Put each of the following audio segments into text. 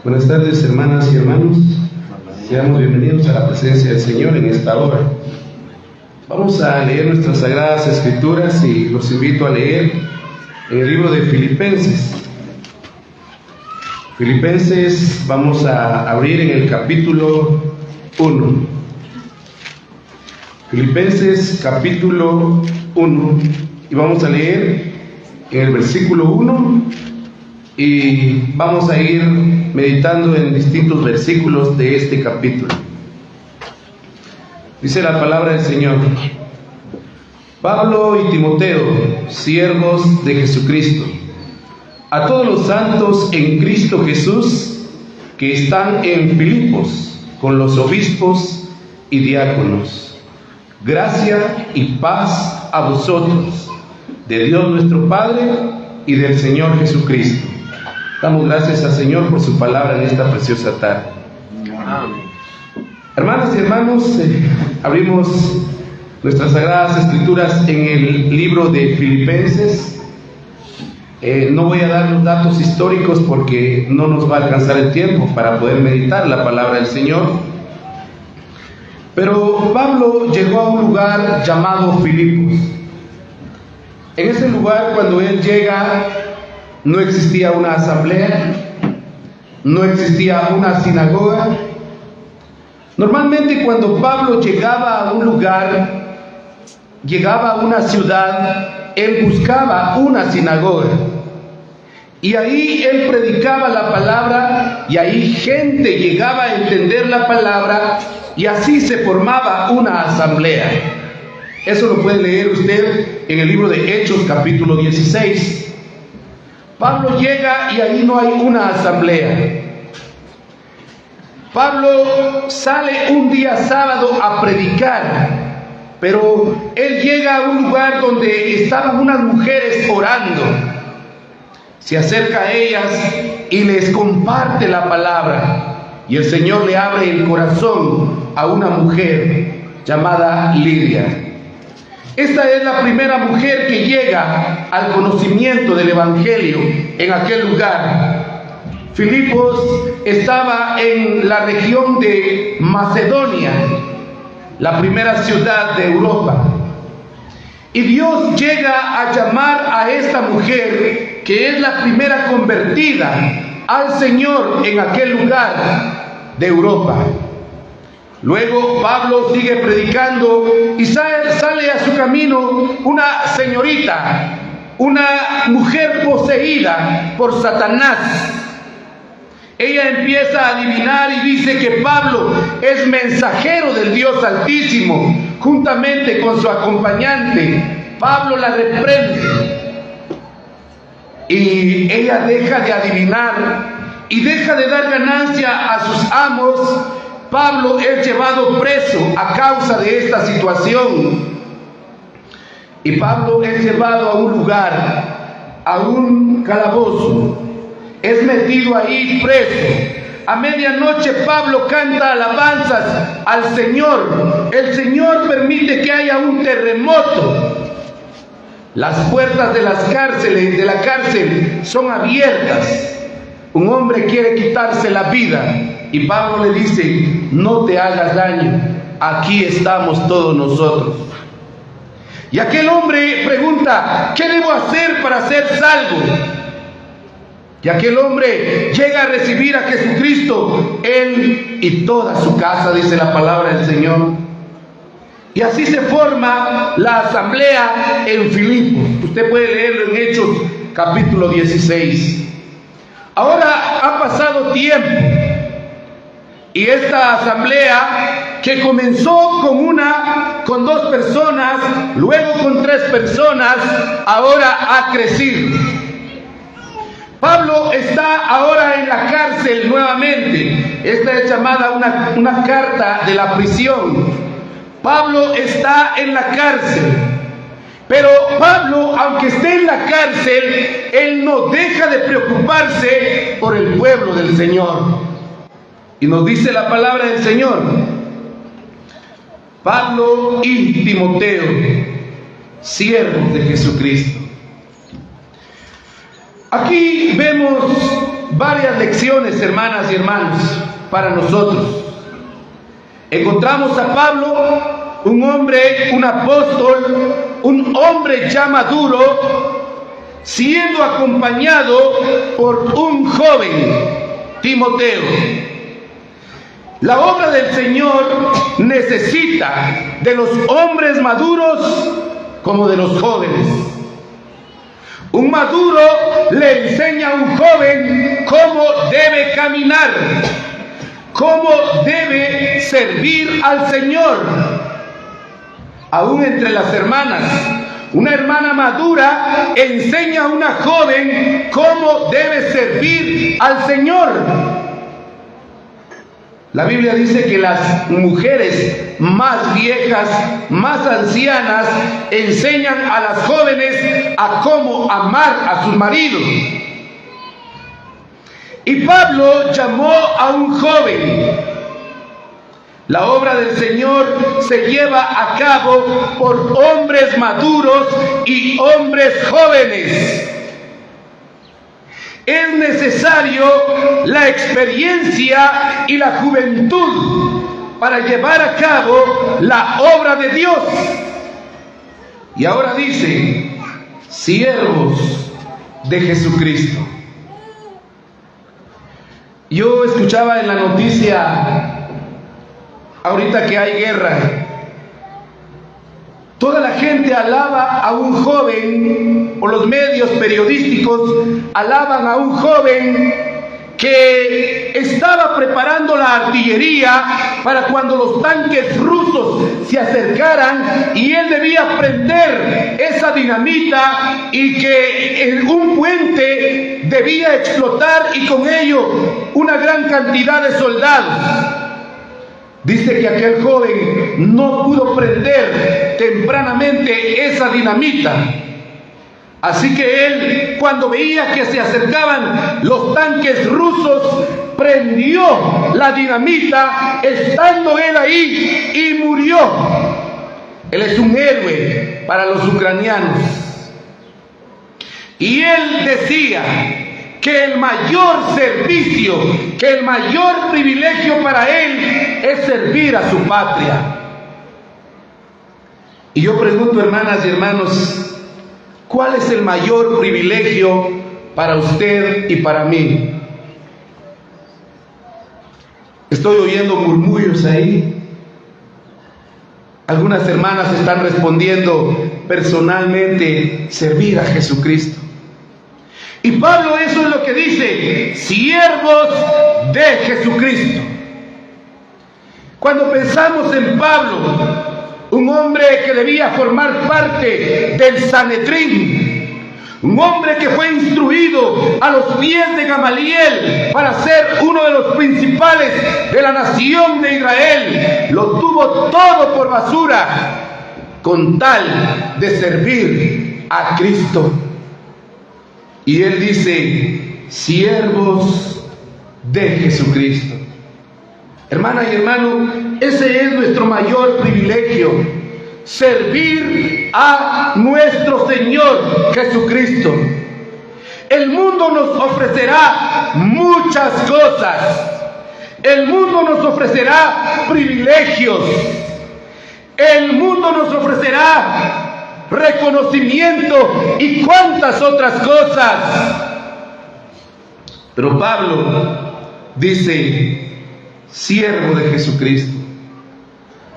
Buenas tardes, hermanas y hermanos. Seamos bienvenidos a la presencia del Señor en esta hora. Vamos a leer nuestras sagradas escrituras y los invito a leer en el libro de Filipenses. Filipenses, vamos a abrir en el capítulo 1. Filipenses capítulo 1, y vamos a leer en el versículo 1 y vamos a ir meditando en distintos versículos de este capítulo. Dice la palabra del Señor: Pablo y Timoteo, siervos de Jesucristo, a todos los santos en Cristo Jesús que están en Filipos con los obispos y diáconos. Gracia y paz a vosotros, de Dios nuestro Padre y del Señor Jesucristo. Damos gracias al Señor por su palabra en esta preciosa tarde. Amén. Hermanas y hermanos, abrimos nuestras sagradas escrituras en el libro de Filipenses. No voy a dar los datos históricos porque no nos va a alcanzar el tiempo para poder meditar la palabra del Señor. Pero Pablo llegó a un lugar llamado Filipos. En ese lugar, cuando él llega, no existía una asamblea, no existía una sinagoga. Normalmente cuando Pablo llegaba a un lugar, llegaba a una ciudad, él buscaba una sinagoga. Y ahí él predicaba la palabra, y ahí gente llegaba a entender la palabra, y así se formaba una asamblea. Eso lo puede leer usted en el libro de Hechos capítulo 16. Pablo llega y ahí no hay una asamblea. Pablo sale un día sábado a predicar, pero él llega a un lugar donde estaban unas mujeres orando. Se acerca a ellas y les comparte la palabra, y el Señor le abre el corazón a una mujer llamada Lidia. Esta es la primera mujer que llega al conocimiento del Evangelio en aquel lugar. Filipos estaba en la región de Macedonia, la primera ciudad de Europa. Y Dios llega a llamar a esta mujer, que es la primera convertida al Señor en aquel lugar de Europa. Luego Pablo sigue predicando y sale a su camino una señorita, una mujer poseída por Satanás. Ella empieza a adivinar y dice que Pablo es mensajero del Dios Altísimo, juntamente con su acompañante. Pablo la reprende y ella deja de adivinar y deja de dar ganancia a sus amos. Pablo es llevado preso a causa de esta situación, y Pablo es llevado a un lugar, a un calabozo, es metido ahí preso. A medianoche Pablo canta alabanzas al Señor. El Señor permite que haya un terremoto. Las puertas de la cárcel son abiertas. Un hombre quiere quitarse la vida y Pablo le dice: no te hagas daño, aquí estamos todos nosotros. Y aquel hombre pregunta: ¿qué debo hacer para ser salvo? Y aquel hombre llega a recibir a Jesucristo, él y toda su casa, dice la palabra del Señor. Y así se forma la asamblea en Filipos. Usted puede leerlo en Hechos capítulo 16. Ahora ha pasado tiempo y esta asamblea, que comenzó con 2 personas, luego con 3 personas, ahora ha crecido. Pablo está ahora en la cárcel nuevamente. Esta es llamada una carta de la prisión. Pablo está en la cárcel. Pero Pablo, aunque esté en la cárcel, él no deja de preocuparse por el pueblo del Señor. Y nos dice la palabra del Señor: Pablo y Timoteo, siervos de Jesucristo. Aquí vemos varias lecciones, hermanas y hermanos, para nosotros. Encontramos a Pablo, un hombre, un apóstol, un hombre ya maduro, siendo acompañado por un joven, Timoteo. La obra del Señor necesita de los hombres maduros como de los jóvenes. Un maduro le enseña a un joven cómo debe caminar, cómo debe servir al Señor. Aún entre las hermanas, una hermana madura enseña a una joven cómo debe servir al Señor. La Biblia dice que las mujeres más viejas, más ancianas, enseñan a las jóvenes a cómo amar a sus maridos. Y Pablo llamó a un joven. La obra del Señor se lleva a cabo por hombres maduros y hombres jóvenes. Es necesario la experiencia y la juventud para llevar a cabo la obra de Dios. Y ahora dice, siervos de Jesucristo. Yo escuchaba en la noticia, ahorita que hay guerra, toda la gente alaba a un joven, o los medios periodísticos alaban a un joven que estaba preparando la artillería para cuando los tanques rusos se acercaran, y él debía prender esa dinamita y que un puente debía explotar y con ello una gran cantidad de soldados. Dice que aquel joven no pudo prender tempranamente esa dinamita. Así que él, cuando veía que se acercaban los tanques rusos, prendió la dinamita estando él ahí y murió. Él es un héroe para los ucranianos. Y él decía que el mayor servicio, que el mayor privilegio para él es servir a su patria. Y yo pregunto, hermanas y hermanos, ¿cuál es el mayor privilegio para usted y para mí? Estoy oyendo murmullos ahí. Algunas hermanas están respondiendo personalmente, servir a Jesucristo. Y Pablo eso es lo que dice, siervos de Jesucristo. Cuando pensamos en Pablo, un hombre que debía formar parte del Sanedrín, un hombre que fue instruido a los pies de Gamaliel para ser uno de los principales de la nación de Israel, lo tuvo todo por basura con tal de servir a Cristo. Y él dice, siervos de Jesucristo. Hermana y hermano, ese es nuestro mayor privilegio, servir a nuestro Señor Jesucristo. El mundo nos ofrecerá muchas cosas. El mundo nos ofrecerá privilegios. El mundo nos ofrecerá reconocimiento y cuantas otras cosas. Pero Pablo dice, siervo de Jesucristo.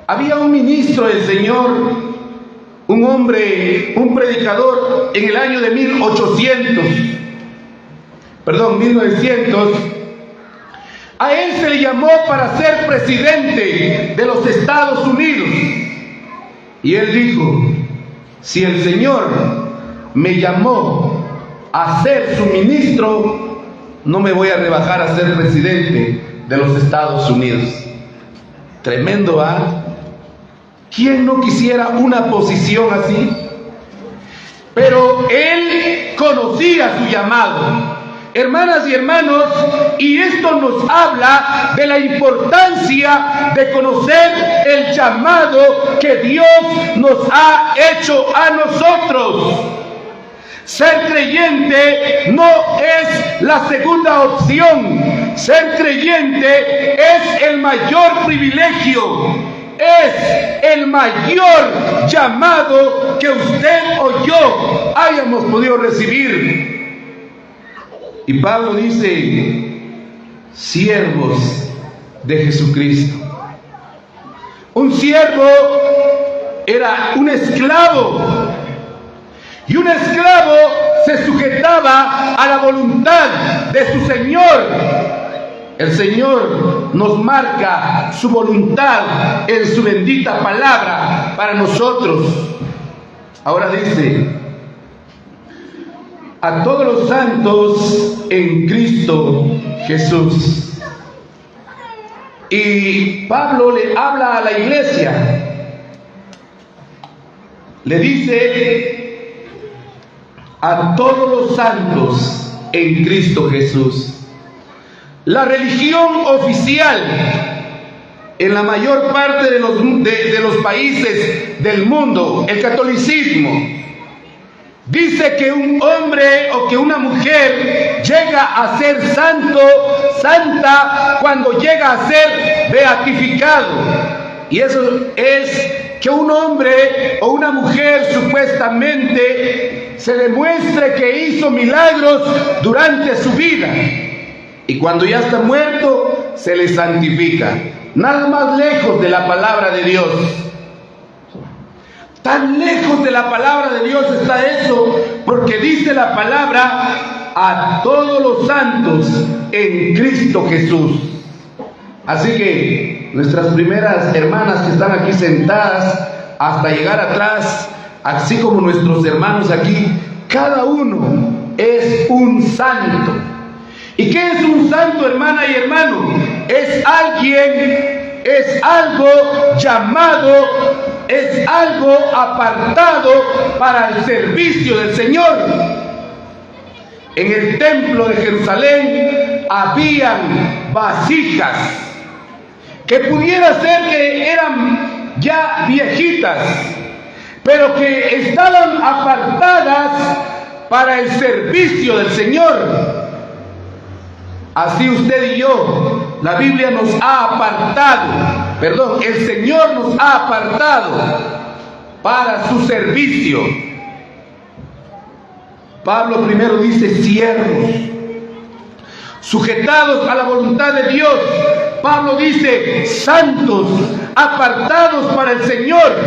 Había un ministro del Señor, un hombre, un predicador en el año de 1900. A él se le llamó para ser presidente de los Estados Unidos. Y él dijo, si el Señor me llamó a ser su ministro, no me voy a rebajar a ser presidente de los Estados Unidos. Tremendo, ¿ah? ¿Quién no quisiera una posición así? Pero él conocía su llamado. Hermanas y hermanos, y esto nos habla de la importancia de conocer el llamado que Dios nos ha hecho a nosotros. Ser creyente no es la segunda opción. Ser creyente es el mayor privilegio, es el mayor llamado que usted o yo hayamos podido recibir. Y Pablo dice, siervos de Jesucristo. Un siervo era un esclavo, y un esclavo se sujetaba a la voluntad de su Señor. El Señor nos marca su voluntad en su bendita palabra para nosotros. Ahora dice, a todos los santos en Cristo Jesús. Y Pablo le habla a la iglesia, le dice, a todos los santos en Cristo Jesús. La religión oficial en la mayor parte de los países del mundo, el catolicismo, dice que un hombre o que una mujer llega a ser santo, santa, cuando llega a ser beatificado. Y eso es que un hombre o una mujer supuestamente se demuestre que hizo milagros durante su vida, y cuando ya está muerto se le santifica. Nada más lejos de la palabra de Dios. Tan lejos de la palabra de Dios está eso, porque dice la palabra, a todos los santos en Cristo Jesús. Así que nuestras primeras hermanas que están aquí sentadas hasta llegar atrás, así como nuestros hermanos aquí, cada uno es un santo. ¿Y qué es un santo, hermana y hermano? Es alguien, es algo llamado, es algo apartado para el servicio del Señor. En el templo de Jerusalén habían vasijas que pudiera ser que eran ya viejitas, pero que estaban apartadas para el servicio del Señor. Así usted y yo, la Biblia nos ha apartado, el Señor nos ha apartado para su servicio. Pablo primero dice siervos, sujetados a la voluntad de Dios. Pablo dice santos, apartados para el Señor.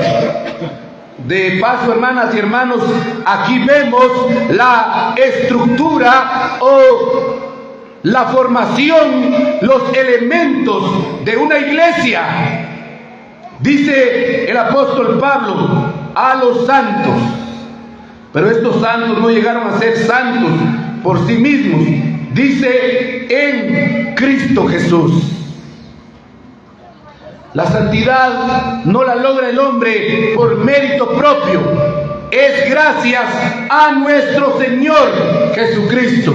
De paso, hermanas y hermanos, aquí vemos la estructura o la formación, los elementos de una iglesia. Dice el apóstol Pablo, a los santos. Pero estos santos no llegaron a ser santos por sí mismos. Dice, en Cristo Jesús. La santidad no la logra el hombre por mérito propio. Es gracias a nuestro Señor Jesucristo.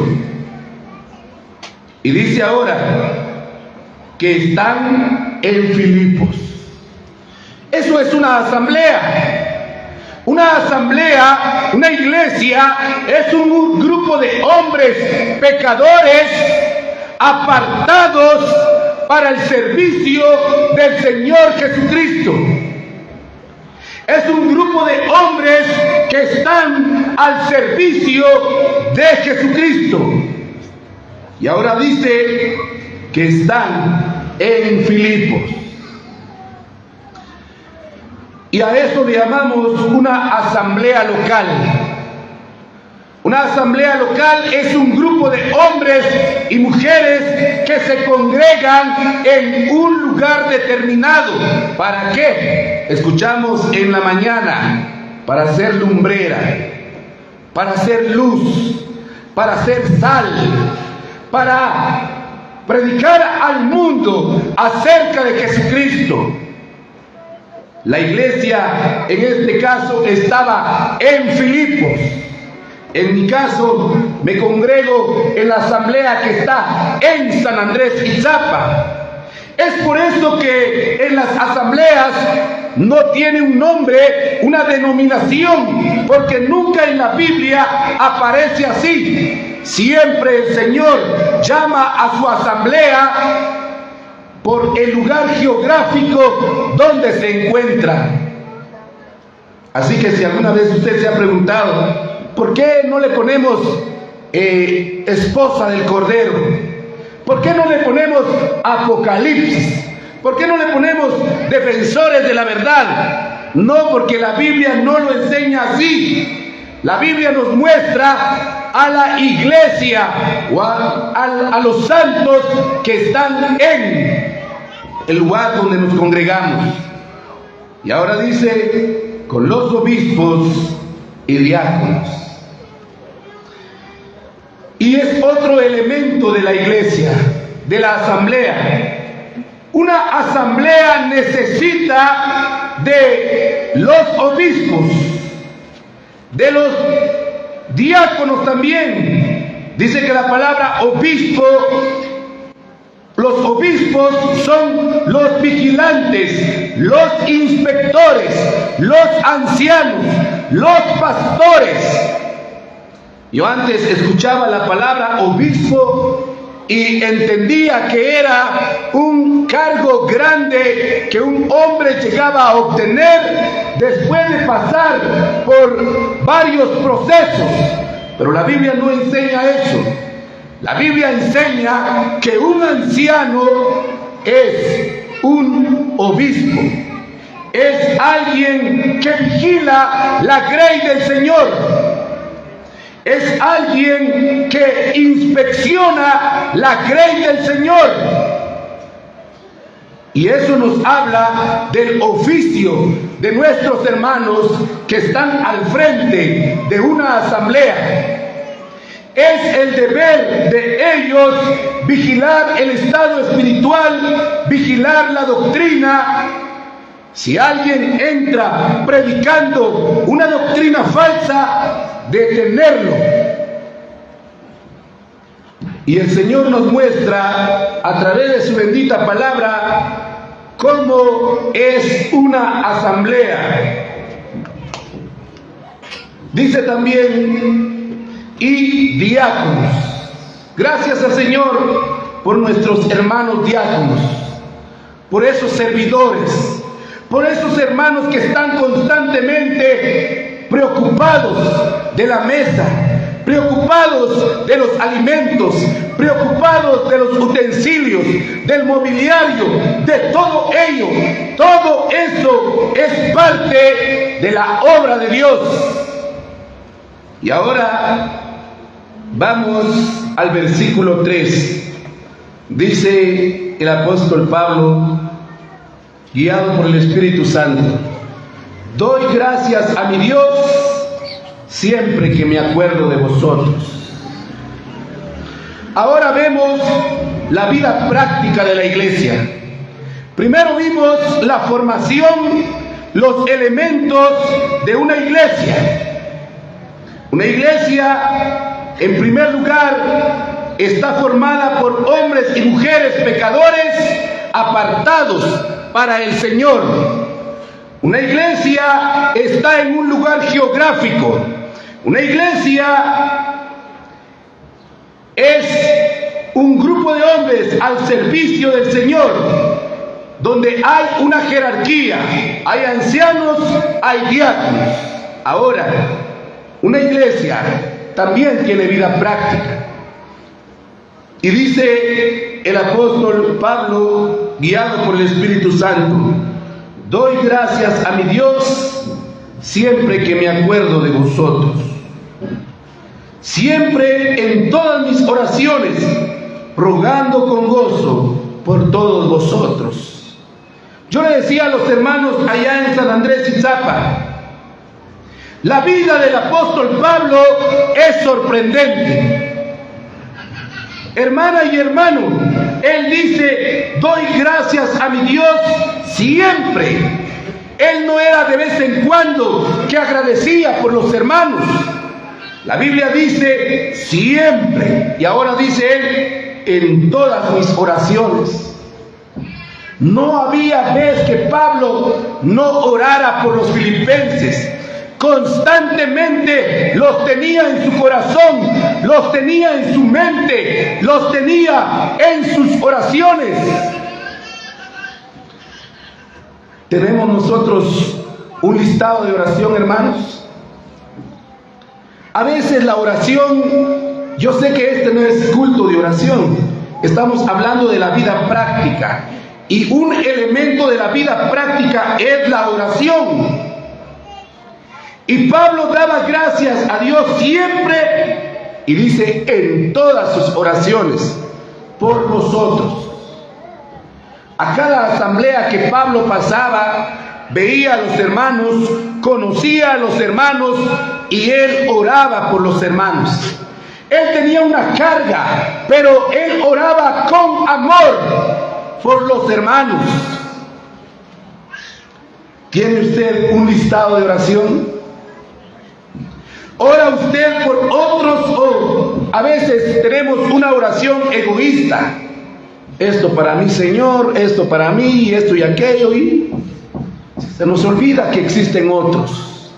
Y dice ahora que están en Filipos. Eso es una asamblea. Una asamblea, una iglesia, es un grupo de hombres pecadores apartados para el servicio del Señor Jesucristo. Es un grupo de hombres que están al servicio de Jesucristo. Y ahora dice que están en Filipos. Y a eso le llamamos una asamblea local. Una asamblea local es un grupo de hombres y mujeres que se congregan en un lugar determinado. ¿Para qué? Escuchamos en la mañana, para hacer lumbrera, para hacer luz, para hacer sal, para predicar al mundo acerca de Jesucristo. La iglesia en este caso estaba en Filipos. En mi caso me congrego en la asamblea que está en San Andrés Itzapa. Es por eso que en las asambleas no tiene un nombre, una denominación, porque nunca en la Biblia aparece así. Siempre el Señor llama a su asamblea por el lugar geográfico donde se encuentra. Así que si alguna vez usted se ha preguntado, ¿por qué no le ponemos esposa del Cordero? ¿Por qué no le ponemos Apocalipsis? ¿Por qué no le ponemos defensores de la verdad? No, porque la Biblia no lo enseña así. La Biblia nos muestra a la iglesia o a los santos que están en el lugar donde nos congregamos. Y ahora dice, con los obispos y diáconos. Y es otro elemento de la iglesia, de la asamblea. Una asamblea necesita de los obispos, de los diáconos también. Dice que la palabra obispo, los obispos son los vigilantes, los inspectores, los ancianos, los pastores. Yo antes escuchaba la palabra obispo y entendía que era un cargo grande que un hombre llegaba a obtener después de pasar por varios procesos. Pero la Biblia no enseña eso. La Biblia enseña que un anciano es un obispo. Es alguien que vigila la grey del Señor. Es alguien que inspecciona la grey del Señor. Y eso nos habla del oficio de nuestros hermanos que están al frente de una asamblea. Es el deber de ellos vigilar el estado espiritual, vigilar la doctrina. Si alguien entra predicando una doctrina falsa, detenerlo. Y el Señor nos muestra a través de su bendita palabra cómo es una asamblea. Dice también, y diáconos. Gracias al Señor por nuestros hermanos diáconos, por esos servidores, por esos hermanos que están constantemente preocupados de la mesa, preocupados de los alimentos, preocupados de los utensilios, del mobiliario, de todo ello. Todo eso es parte de la obra de Dios. Y ahora vamos al versículo 3. Dice el apóstol Pablo, guiado por el Espíritu Santo: doy gracias a mi Dios siempre que me acuerdo de vosotros. Ahora vemos la vida práctica de la iglesia. Primero vimos la formación, los elementos de una iglesia. Una iglesia, en primer lugar, está formada por hombres y mujeres pecadores apartados para el Señor. Una iglesia está en un lugar geográfico. Una iglesia es un grupo de hombres al servicio del Señor, donde hay una jerarquía, hay ancianos, hay diáconos. Ahora, una iglesia también tiene vida práctica. Y dice el apóstol Pablo, guiado por el Espíritu Santo: doy gracias a mi Dios siempre que me acuerdo de vosotros. Siempre en todas mis oraciones, rogando con gozo por todos vosotros. Yo le decía a los hermanos allá en San Andrés Itzapa, la vida del apóstol Pablo es sorprendente. Hermana y hermano, él dice: doy gracias a mi Dios siempre. Él no era de vez en cuando que agradecía por los hermanos. La Biblia dice siempre, y ahora dice él: en todas mis oraciones. No había vez que Pablo no orara por los filipenses. Constantemente los tenía en su corazón, los tenía en su mente, los tenía en sus oraciones. ¿Tenemos nosotros un listado de oración, hermanos? A veces la oración, yo sé que este no es culto de oración, estamos hablando de la vida práctica. Y un elemento de la vida práctica es la oración. Y Pablo daba gracias a Dios siempre, y dice en todas sus oraciones, por vosotros. A cada asamblea que Pablo pasaba, veía a los hermanos, conocía a los hermanos, y él oraba por los hermanos. Él tenía una carga, pero él oraba con amor por los hermanos. ¿Tiene usted un listado de oración? ¿Ora usted por otros o a veces tenemos una oración egoísta? Esto para mí, Señor, esto para mí, esto y aquello, y se nos olvida que existen otros.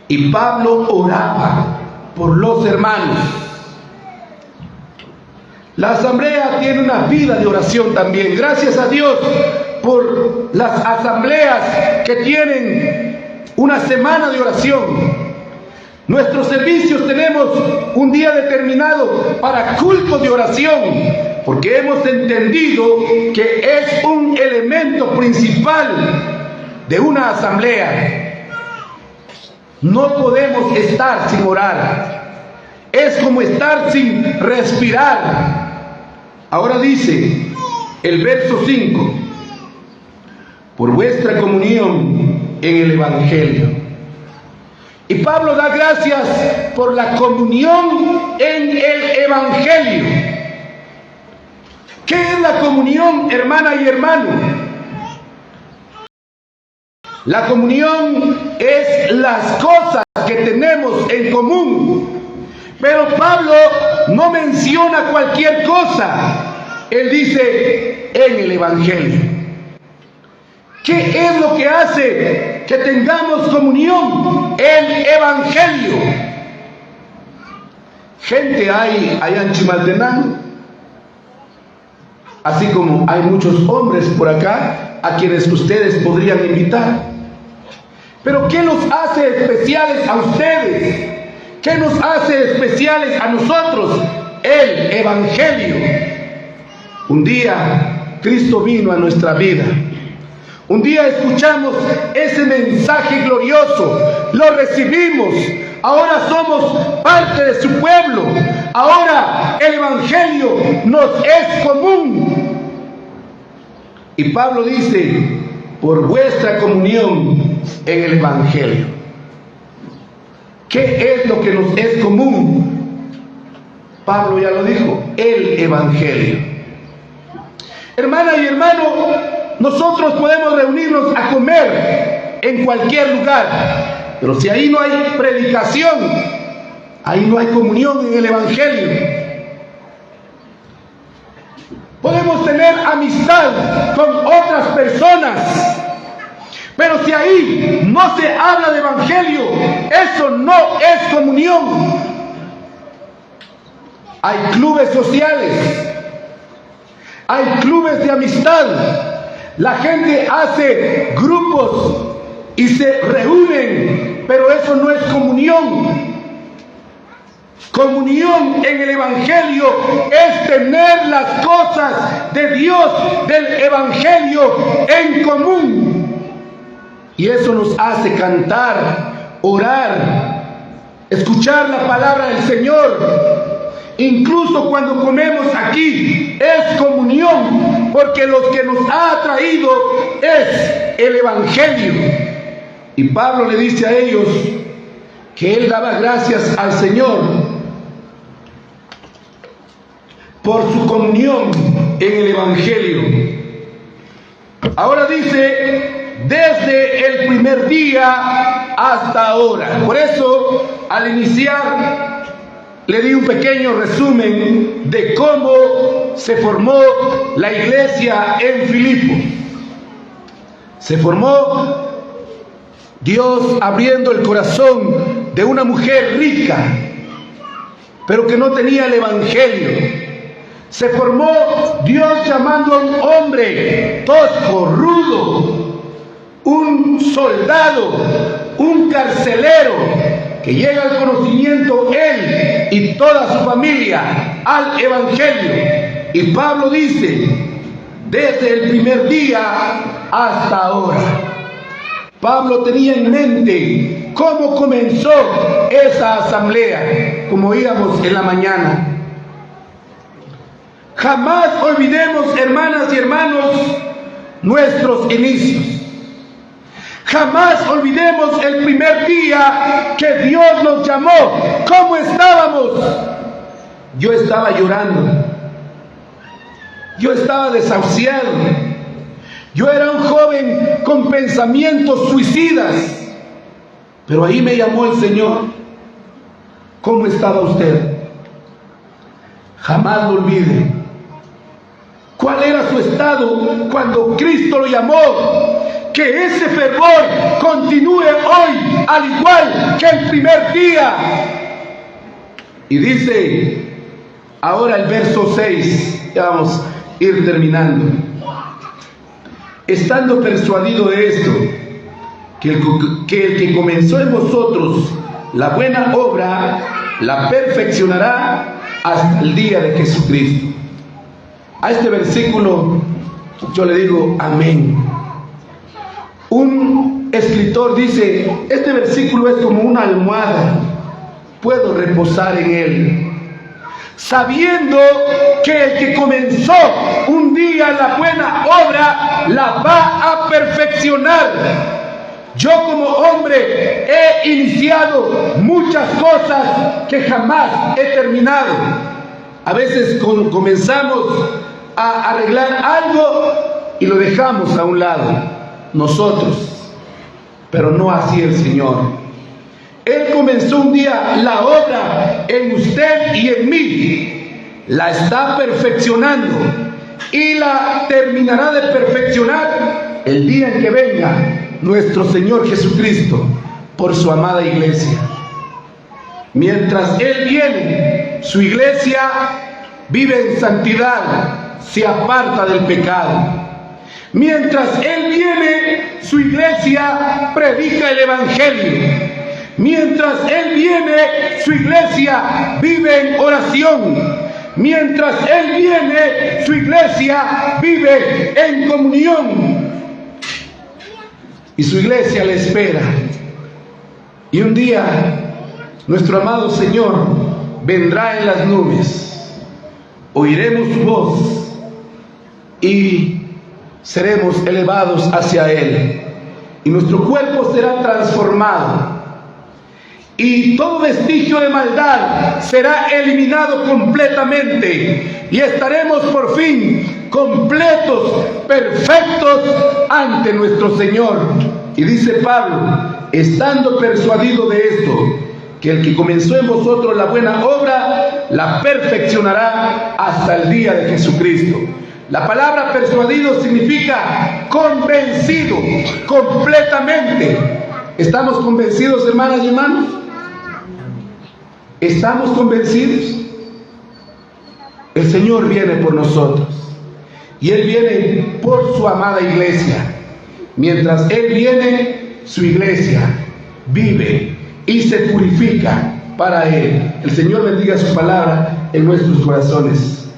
Y Pablo oraba por los hermanos. La asamblea tiene una vida de oración también. Gracias a Dios por las asambleas que tienen una semana de oración. Nuestros servicios tenemos un día determinado para culto de oración, porque hemos entendido que es un elemento principal de una asamblea. No podemos estar sin orar. Es como estar sin respirar. Ahora dice el verso 5, por vuestra comunión en el Evangelio. Y Pablo da gracias por la comunión en el Evangelio. ¿Qué es la comunión, hermana y hermano? La comunión es las cosas que tenemos en común. Pero Pablo no menciona cualquier cosa. Él dice en el Evangelio. ¿Qué es lo que hace que tengamos comunión? El Evangelio. Gente hay allá en Chimaltenango, así como hay muchos hombres por acá a quienes ustedes podrían invitar. Pero ¿qué nos hace especiales a ustedes? ¿Qué nos hace especiales a nosotros? El Evangelio. Un día Cristo vino a nuestra vida. Un día escuchamos ese mensaje glorioso, lo recibimos, ahora somos parte de su pueblo, ahora el Evangelio nos es común. Y Pablo dice, por vuestra comunión en el Evangelio. ¿Qué es lo que nos es común? Pablo ya lo dijo, el Evangelio. Hermana y hermano, nosotros podemos reunirnos a comer en cualquier lugar, pero si ahí no hay predicación, ahí no hay comunión en el Evangelio. Podemos tener amistad con otras personas, pero si ahí no se habla de Evangelio, eso no es comunión. Hay clubes sociales, hay clubes de amistad. La gente hace grupos y se reúnen, pero eso no es comunión. Comunión en el Evangelio es tener las cosas de Dios, del Evangelio en común. Y eso nos hace cantar, orar, escuchar la palabra del Señor. Incluso cuando comemos aquí es comunión, porque lo que nos ha traído es el Evangelio. Y Pablo le dice a ellos que él daba gracias al Señor por su comunión en el Evangelio. Ahora dice, desde el primer día hasta ahora. Por eso, al iniciar, le di un pequeño resumen de cómo se formó la iglesia en Filipos. Se formó Dios abriendo el corazón de una mujer rica, pero que no tenía el evangelio. Se formó Dios llamando a un hombre tosco, rudo, un soldado, un carcelero, que llega al conocimiento él y toda su familia al evangelio. Y Pablo dice, desde el primer día hasta ahora. Pablo tenía en mente cómo comenzó esa asamblea, como oíamos en la mañana. Jamás olvidemos, hermanas y hermanos, nuestros inicios. Jamás olvidemos el primer día que Dios nos llamó. ¿Cómo estábamos? Yo estaba llorando. Yo estaba desahuciado. Yo era un joven con pensamientos suicidas. Pero ahí me llamó el Señor. ¿Cómo estaba usted? Jamás lo olvide. ¿Cuál era su estado cuando Cristo lo llamó? Que ese fervor continúe hoy, al igual que el primer día. Y dice, ahora el verso 6, ya vamos a ir terminando. Estando persuadido de esto, que el que comenzó en vosotros la buena obra, la perfeccionará hasta el día de Jesucristo. A este versículo yo le digo amén. Un escritor dice, este versículo es como una almohada, puedo reposar en él, sabiendo que el que comenzó un día la buena obra, la va a perfeccionar. Yo como hombre he iniciado muchas cosas que jamás he terminado. A veces comenzamos a arreglar algo y lo dejamos a un lado. Nosotros, pero no así el Señor. Él comenzó un día la obra en usted y en mí, la está perfeccionando y la terminará de perfeccionar el día en que venga nuestro Señor Jesucristo por su amada iglesia. Mientras Él viene, su iglesia vive en santidad, se aparta del pecado. Mientras Él viene, su iglesia predica el evangelio. Mientras Él viene, su iglesia vive en oración. Mientras Él viene, su iglesia vive en comunión. Y su iglesia le espera. Y un día, nuestro amado Señor vendrá en las nubes. Oiremos su voz y seremos elevados hacia Él, y nuestro cuerpo será transformado, y todo vestigio de maldad será eliminado completamente, y estaremos por fin completos, perfectos ante nuestro Señor. Y dice Pablo, estando persuadido de esto, que el que comenzó en vosotros la buena obra, la perfeccionará hasta el día de Jesucristo. La palabra persuadido significa convencido, completamente. ¿Estamos convencidos, hermanas y hermanos? ¿Estamos convencidos? El Señor viene por nosotros. Y Él viene por su amada iglesia. Mientras Él viene, su iglesia vive y se purifica para Él. El Señor bendiga su palabra en nuestros corazones.